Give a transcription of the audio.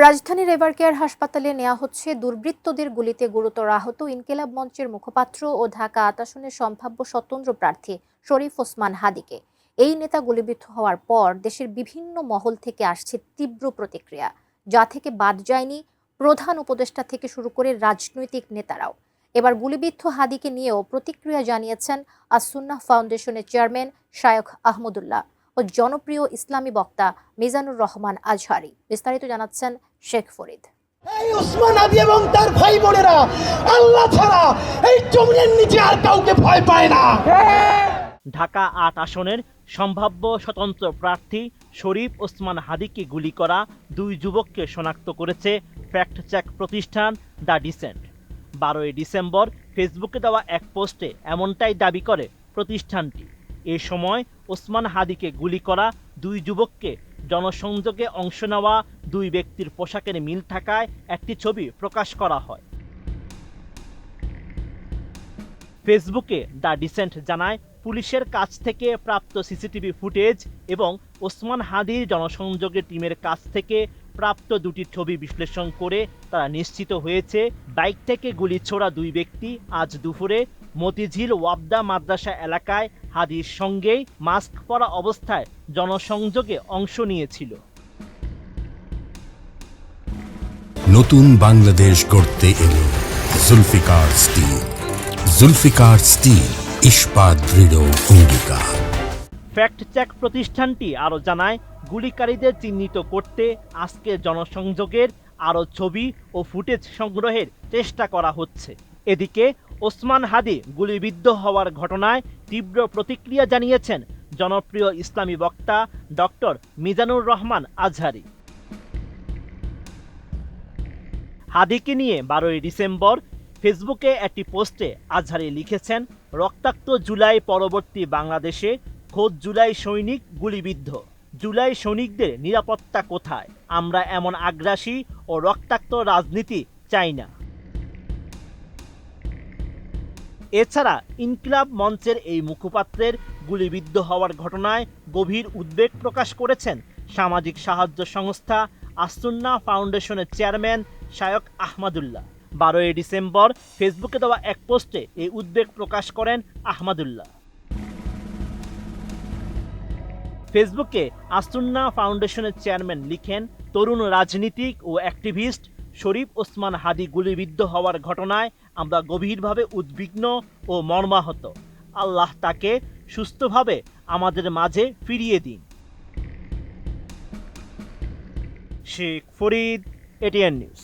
রাজধানীর এভারকেয়ার হাসপাতালে নেওয়া হচ্ছে দুর্বৃত্তদের গুলিতে গুরুতর আহত ইনকিলাব মঞ্চের মুখপাত্র ও ঢাকা ৮ আসনের সম্ভাব্য স্বতন্ত্র প্রার্থী শরীফ ওসমান হাদিকে। এই নেতা গুলিবিদ্ধ হওয়ার পর দেশের বিভিন্ন মহল থেকে আসছে তীব্র প্রতিক্রিয়া, যা থেকে বাদ যায়নি প্রধান উপদেষ্টা থেকে শুরু করে রাজনৈতিক নেতারাও। এবার গুলিবিদ্ধ হাদিকে নিয়েও প্রতিক্রিয়া জানিয়েছেন আস-সুন্নাহ ফাউন্ডেশনের চেয়ারম্যান শায়খ আহমদুল্লাহ ও জনপ্রিয় ইসলামী বক্তা মিজানুর রহমান আজহারি। বিস্তারিত জানাচ্ছেন শেখ ফরিদ। এই ওসমান হাদি এবং তার ভাই বোনেরা আল্লাহ ছাড়া এই জমিনের নিচে আর কাউকে ভয় পায় না। ঢাকা ৮ আসনের সম্ভাব্য স্বতন্ত্র প্রার্থী শরীফ ওসমান হাদিকে গুলি করা দুই যুবককে শনাক্ত করেছে ফ্যাক্ট চেক প্রতিষ্ঠান দ্য ডিসেন্ট। 12 ডিসেম্বর ফেসবুকে দেওয়া এক পোস্টে এমনটাই দাবি করে প্রতিষ্ঠানটি। এ সময় ওসমান হাদিকে গুলি করা দুই যুবককে জনসংযোগে অংশ নেওয়া দুই ব্যক্তির পোশাকের মিল থাকায় একটি ছবি প্রকাশ করা হয়। ফেসবুকে দ্য ডিসেন্ট জানায়, পুলিশের কাছ থেকে প্রাপ্ত সিসিটিভি ফুটেজ এবং ওসমান হাদির জনসংযোগের টিমের কাছ থেকে প্রাপ্ত দুটি ছবি বিশ্লেষণ করে তারা নিশ্চিত হয়েছে বাইক থেকে গুলি ছোড়া দুই ব্যক্তি আজ দুপুরে মতিঝিল ওয়াবদা মাদ্রাসা এলাকায় হাদির সঙ্গেই মাস্ক পরা অবস্থায় জনসংযোগে অংশ নিয়েছিল। নতুন বাংলাদেশ গড়তে এলো জুলফিকার স্টিল। জুলফিকার স্টিল, ইস্পাত দৃঢ় অঙ্গীকার। ফ্যাক্ট চেক প্রতিষ্ঠানটি আরও জানায়, গুলিকারীদের চিহ্নিত করতে আজকে জনসংযোগের আরও ছবি ও ফুটেজ সংগ্রহের চেষ্টা করা হচ্ছে। এদিকে ওসমান হাদি গুলিবিদ্ধ হওয়ার ঘটনায় তীব্র প্রতিক্রিয়া জানিয়েছেন জনপ্রিয় ইসলামী বক্তা ডক্টর মিজানুর রহমান আজহারি। হাদিকে নিয়ে 12 ডিসেম্বর ফেসবুকে একটি পোস্টে আজহারি লিখেছেন, রক্তাক্ত জুলাই পরবর্তী বাংলাদেশে খোদ জুলাই সৈনিক গুলিবিদ্ধ। জুলাই সৈনিকদের নিরাপত্তা কোথায়? আমরা এমন আগ্রাসী ও রক্তাক্ত রাজনীতি চাই না। এছাড়া ইনকিলাব মঞ্চের এই মুখপাত্রের গুলিবিদ্ধ হওয়ার ঘটনায় গভীর উদ্বেগ প্রকাশ করেছেন সামাজিক সাহায্য সংস্থা আস-সুন্নাহ ফাউন্ডেশনের চেয়ারম্যান শায়খ আহমদুল্লাহ। 12 ডিসেম্বর ফেসবুকে দেওয়া এক পোস্টে এই উদ্বেগ প্রকাশ করেন আহমদুল্লাহ। ফেসবুকে আস-সুন্নাহ ফাউন্ডেশনের চেয়ারম্যান লিখেন, তরুণ রাজনীতিক ও অ্যাক্টিভিস্ট শরীফ ওসমান হাদি গুলিবিদ্ধ হওয়ার ঘটনায় আমরা গভীরভাবে উদ্বিগ্ন ও মর্মাহত। আল্লাহ তাকে সুস্থভাবে আমাদের মাঝে ফিরিয়ে দিন। Sheikh Farid, ATN news.